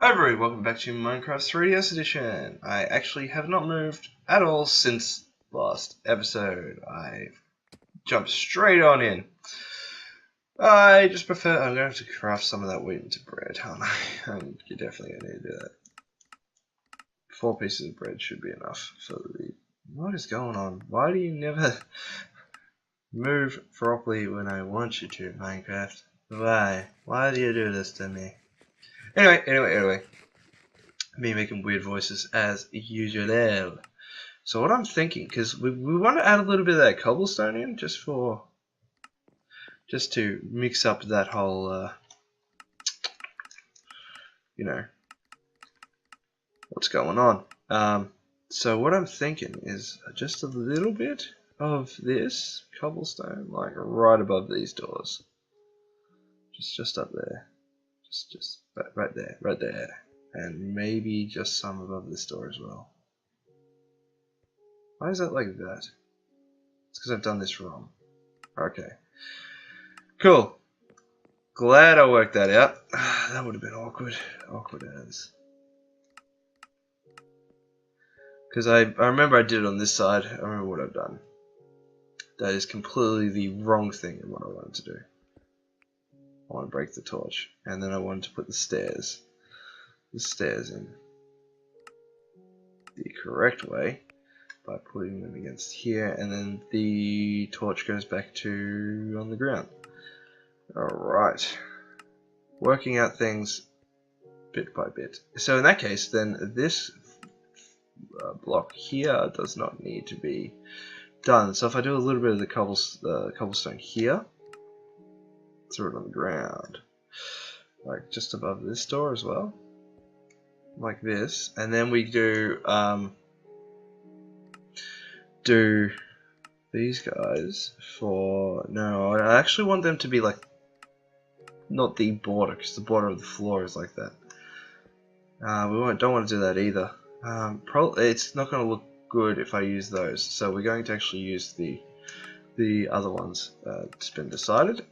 Hi everybody, welcome back to Minecraft 3DS Edition. I actually have not moved at all since last episode. I jumped straight on in. I just prefer, I'm going to have to craft some of that wheat into bread, aren't I? You're definitely going to need to do that. 4 pieces of bread should be enough for the... What is going on? Why do you never move properly when I want you to, Minecraft? Why? Why do you do this to me? Anyway. Me making weird voices as usual. So what I'm thinking, because we want to add a little bit of that cobblestone in, just to mix up that whole, what's going on. So what I'm thinking is just a little bit of this cobblestone, like right above these doors, just up there, just right there, and maybe just some above this door as well. Why is that like that? It's because I've done this wrong. Okay. Cool. Glad I worked that out. That would have been awkward. Awkward as. Because I remember I did it on this side. I remember what I've done. That is completely the wrong thing in what I wanted to do. I want to break the torch. And then I wanted to put the stairs in the correct way by putting them against here, and then the torch goes back to on the ground. Alright. Working out things bit by bit. So in that case, then this block here does not need to be done. So if I do a little bit of the cobblestone here, throw it on the ground, like just above this door as well, like this, and then we do these guys for, no, I actually want them to be like not the border, because the border of the floor is like that. Don't want to do that either. Probably it's not going to look good if I use those, so we're going to actually use the other ones. It's been decided.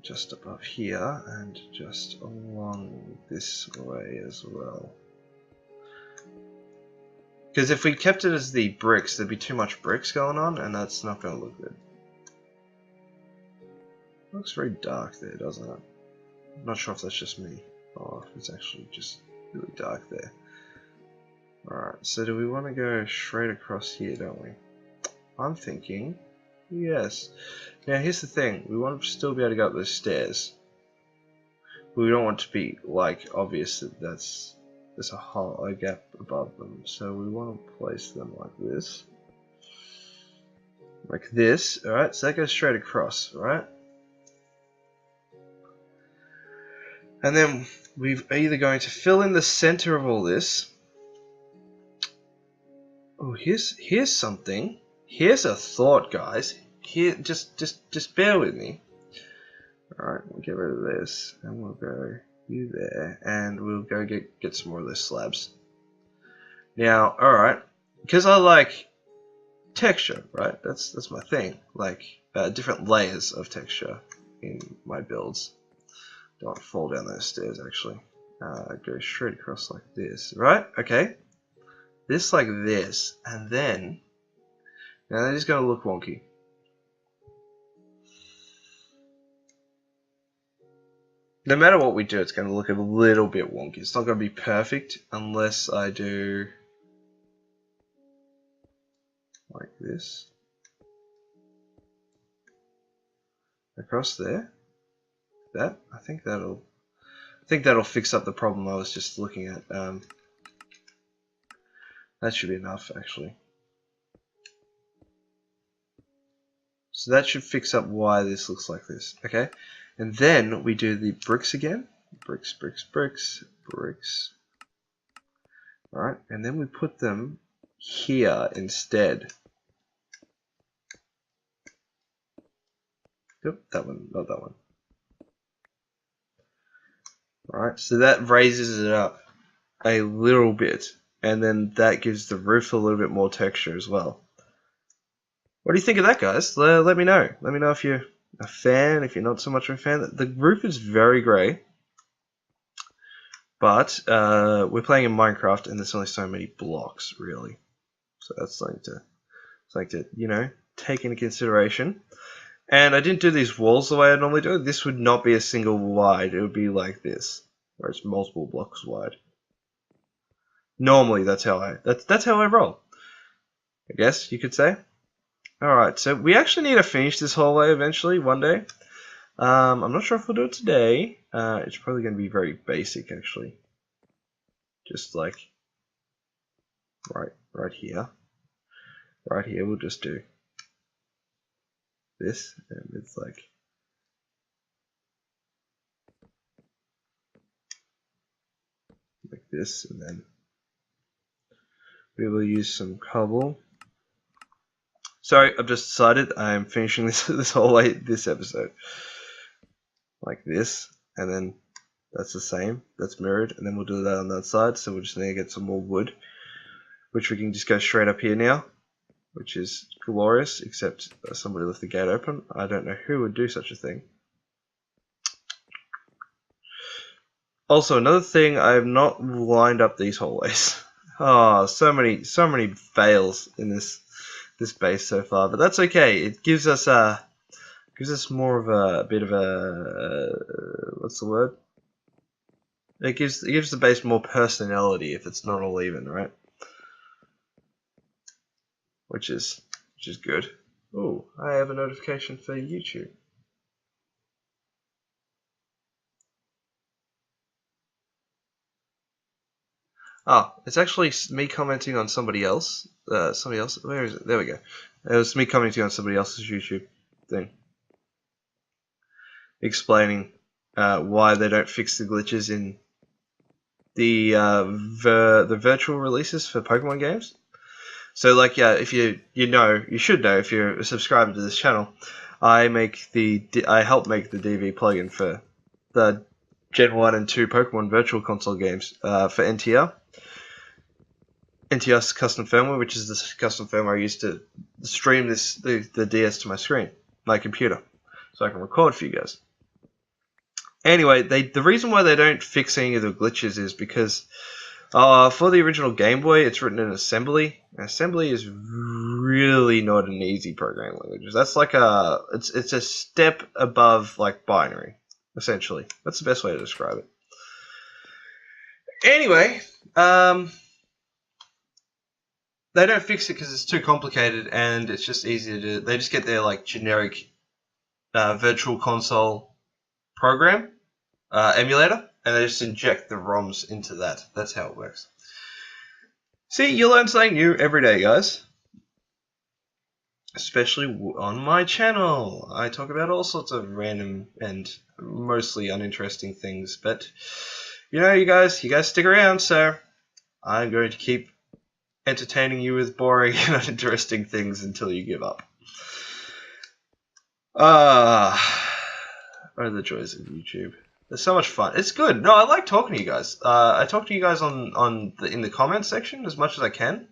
Just above here and just along this way as well. Because if we kept it as the bricks, there'd be too much bricks going on, and that's not going to look good. It looks very dark there, doesn't it? I'm not sure if that's just me, or if it's actually just really dark there. Alright, so do we want to go straight across here, don't we? I'm thinking, yes. Now here's the thing, we want to still be able to go up those stairs. We don't want to be, like, obvious that there's a gap above them, so we want to place them like this. Like this, alright, so that goes straight across, alright? And then we're either going to fill in the center of all this. Oh, here's something. Here's a thought, guys. Here, just bear with me. Alright, we'll get rid of this, and we'll go you there, and we'll go get some more of those slabs. Now, alright, because I like texture, right? That's my thing. Like different layers of texture in my builds. Don't want to fall down those stairs, actually. Go straight across like this, right? Okay. This like this, and then... Now that is going to look wonky. No matter what we do, it's going to look a little bit wonky. It's not going to be perfect unless I do... like this. Across there. That, I think that'll fix up the problem I was just looking at. That should be enough, actually. So that should fix up why this looks like this. Okay, and then we do the bricks again. Bricks. All right, and then we put them here instead. Yep, that one, not that one. Alright, so that raises it up a little bit, and then that gives the roof a little bit more texture as well. What do you think of that, guys? Let me know. Let me know if you a fan if you're not so much of a fan. The roof is very grey, but we're playing in Minecraft and there's only so many blocks really, so that's something to you know, take into consideration. And I didn't do these walls the way I normally do. This would not be a single wide. It would be like this, where it's multiple blocks wide. Normally, that's how I roll, I guess you could say. Alright, so we actually need to finish this hallway eventually, one day. I'm not sure if we'll do it today. It's probably going to be very basic, actually. Just like right here. Right here, we'll just do this, and it's like this, and then we will use some cobble. Sorry, I've just decided I'm finishing this hallway this episode like this, and then that's the same, that's mirrored, and then we'll do that on that side. So we're just going to get some more wood, which we can just go straight up here now, which is glorious, except somebody left the gate open. I don't know who would do such a thing. Also, another thing, I have not lined up these hallways. Oh, so many fails in this base so far, but that's okay. It gives us more of a bit of a what's the word? It gives the base more personality if it's not all even, right? Which is good. Oh, I have a notification for YouTube. Oh, it's actually me commenting on somebody else. Where is it? There we go. It was me commenting on somebody else's YouTube thing, explaining why they don't fix the glitches in the virtual releases for Pokemon games. So, like, yeah, if you should know if you're a subscriber to this channel, I help make the DV plugin for the Gen 1 and 2 Pokemon Virtual Console games for NTR. NTR's custom firmware, which is the custom firmware I use to stream the DS to my computer, so I can record for you guys. Anyway, the reason why they don't fix any of the glitches is because for the original Game Boy, it's written in assembly. And assembly is really not an easy programming language. That's like it's a step above like binary, essentially. That's the best way to describe it. Anyway, they don't fix it because it's too complicated, and it's just easier to. They just get their like generic virtual console program emulator, and they just inject the ROMs into that. That's how it works. See, you learn something new every day, guys. Especially on my channel. I talk about all sorts of random and mostly uninteresting things, but you know, you guys stick around, so I'm going to keep entertaining you with boring and uninteresting things until you give up. Oh, the joys of YouTube. They're so much fun. It's good. No, I like talking to you guys. I talk to you guys in the comments section as much as I can.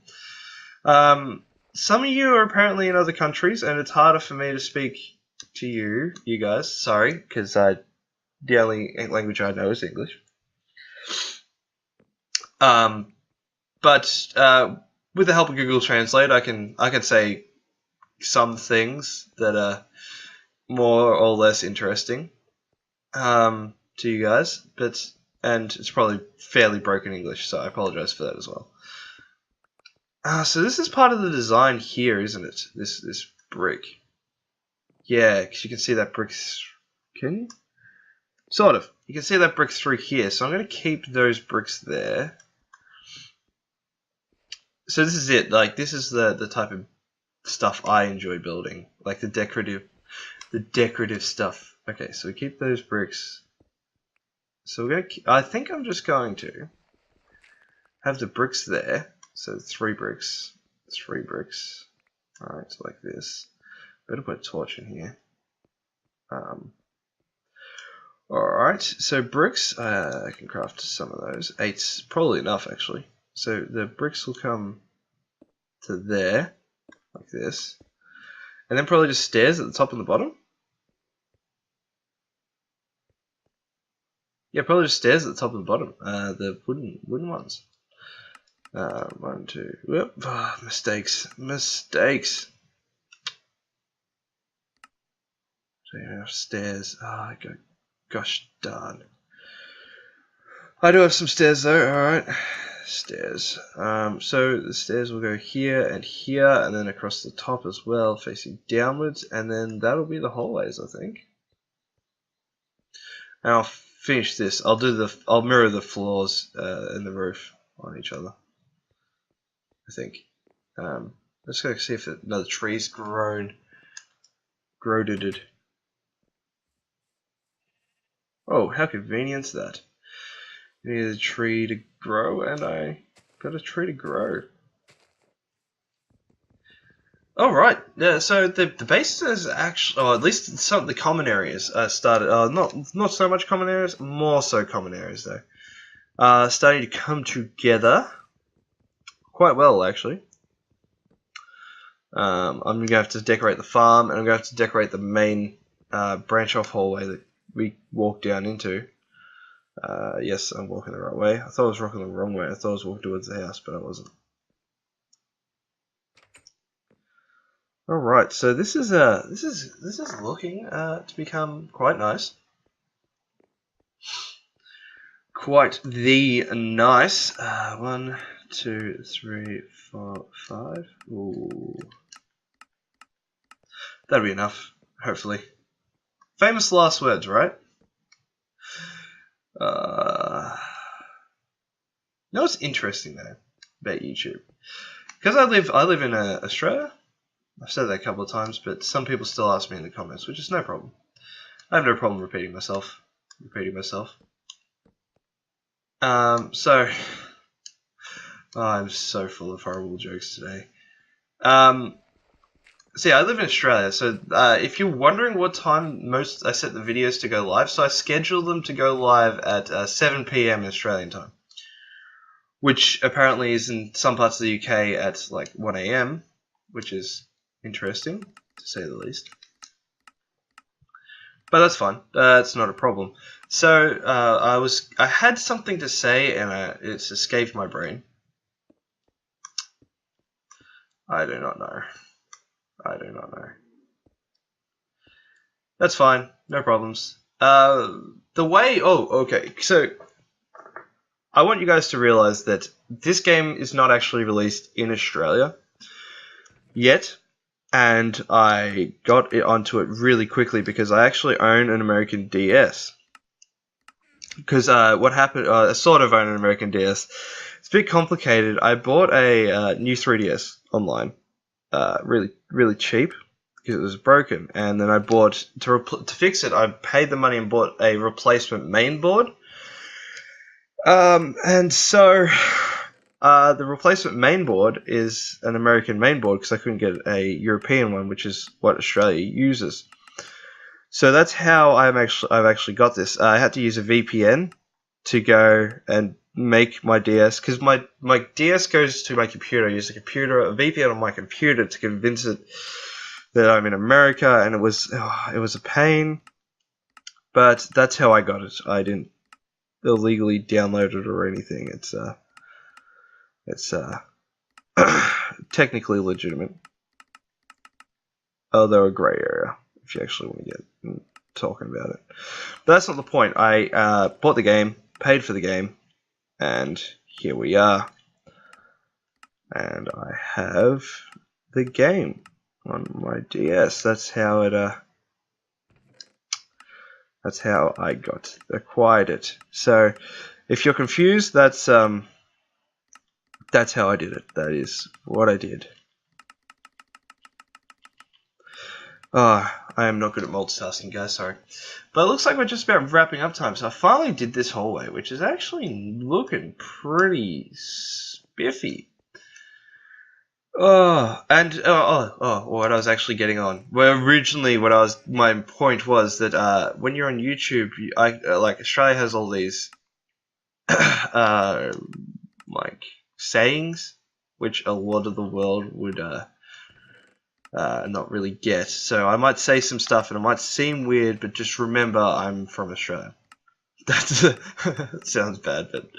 Some of you are apparently in other countries, and it's harder for me to speak to you guys. Sorry, because the only language I know is English. But with the help of Google Translate, I can say some things that are more or less interesting to you guys, and it's probably fairly broken English, so I apologize for that as well. So this is part of the design here, isn't it? This brick. Yeah, because you can see that brick's. Can you? Sort of. You can see that brick through here, so I'm going to keep those bricks there. So this is it. Like, this is the type of stuff I enjoy building, like the decorative stuff. Okay, so we keep those bricks. So we're gonna. I think I'm just going to have the bricks there. So 3 bricks, 3 bricks. All right, so like this. Better put a torch in here. All right, so bricks. I can craft some of those. 8's probably enough actually. So the bricks will come to there, like this, and then probably just stairs at the top and the bottom. Yeah, probably just stairs at the top and the bottom. The wooden ones. 1, 2. Yep. Oh, mistakes. So you have stairs. Gosh darn. I do have some stairs though. All right. Stairs. So the stairs will go here, and then across the top as well, facing downwards, and then that'll be the hallways, I think. And I'll finish this. I'll mirror the floors and the roof on each other, I think. Let's go see if another tree's grown. Oh, how convenient is that? You need a tree to grow, and I got a tree to grow. Alright, yeah, so the base is actually, or at least some of the common areas started, not so much common areas, more so common areas though, starting to come together quite well actually. I'm going to have to decorate the farm, and I'm going to have to decorate the main branch off hallway that we walk down into. Yes, I'm walking the right way. I thought I was walking the wrong way. I thought I was walking towards the house, but I wasn't. Alright, so this is looking to become quite nice. Quite the nice. 1, 2, 3, 4, 5. Ooh. That'll be enough, hopefully. Famous last words, right? You know what's interesting though about YouTube? Because I live in Australia. I've said that a couple of times, but some people still ask me in the comments, which is no problem. I have no problem repeating myself. So I'm so full of horrible jokes today. So yeah, I live in Australia, so if you're wondering what time I set the videos to go live, so I schedule them to go live at 7 PM Australian time, which apparently is in some parts of the UK at like 1 AM, which is interesting, to say the least. But that's fine. It's not a problem. So I had something to say, and it's escaped my brain. I do not know. That's fine. No problems. Okay. So I want you guys to realize that this game is not actually released in Australia yet. And I got onto it really quickly because I actually own an American DS. Because what happened, I sort of own an American DS. It's a bit complicated. I bought a new 3DS online, really cheap because it was broken. And then I bought, to fix it, I paid the money and bought a replacement main board. And so the replacement mainboard is an American mainboard because I couldn't get a European one, which is what Australia uses. So that's how I've actually got this. I had to use a VPN to go and make my DS, because my DS goes to my computer. I use a VPN on my computer to convince it that I'm in America, and it was a pain. But that's how I got it. I didn't illegally download it or anything. It's technically legitimate, although a grey area if you actually want to get talking about it. But that's not the point. I bought the game, paid for the game, and here we are. And I have the game on my DS. That's how I acquired it. So if you're confused, that's how I did it. That is what I did. I am not good at multitasking, guys, sorry. But it looks like we're just about wrapping up time, so I finally did this hallway, which is actually looking pretty spiffy. What I was actually getting on. Well, originally, my point was that when you're on YouTube, like Australia has all these like sayings, which a lot of the world would not really get. So I might say some stuff and it might seem weird, but just remember I'm from Australia. That's that sounds bad, but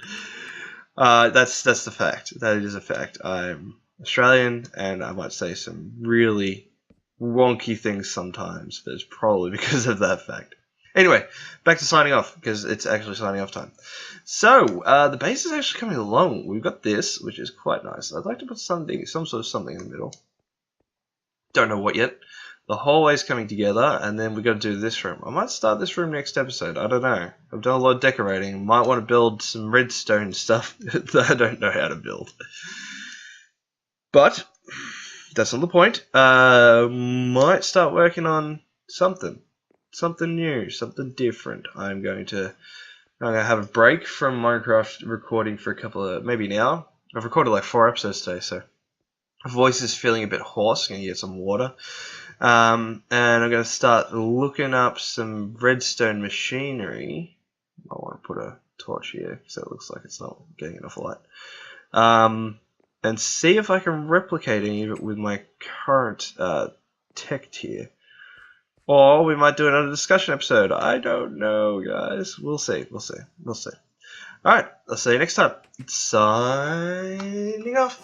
that's the fact. That is a fact. I'm Australian, and I might say some really wonky things sometimes, but it's probably because of that fact. Anyway, back to signing off, because it's actually signing off time. So, the base is actually coming along. We've got this, which is quite nice. I'd like to put some sort of something in the middle. Don't know what yet. The hallway's coming together, and then we've got to do this room. I might start this room next episode. I don't know. I've done a lot of decorating. Might want to build some redstone stuff that I don't know how to build. But that's not the point. Might start working on something new, something different. I'm going to have a break from Minecraft recording for a couple of, maybe an hour. I've recorded like 4 episodes today, so my voice is feeling a bit hoarse. I'm going to get some water. And I'm going to start looking up some redstone machinery. I want to put a torch here so it looks like it's not getting enough light. And see if I can replicate any of it with my current tech tier. Or we might do another discussion episode. I don't know, guys. We'll see. Alright, I'll see you next time. Signing off.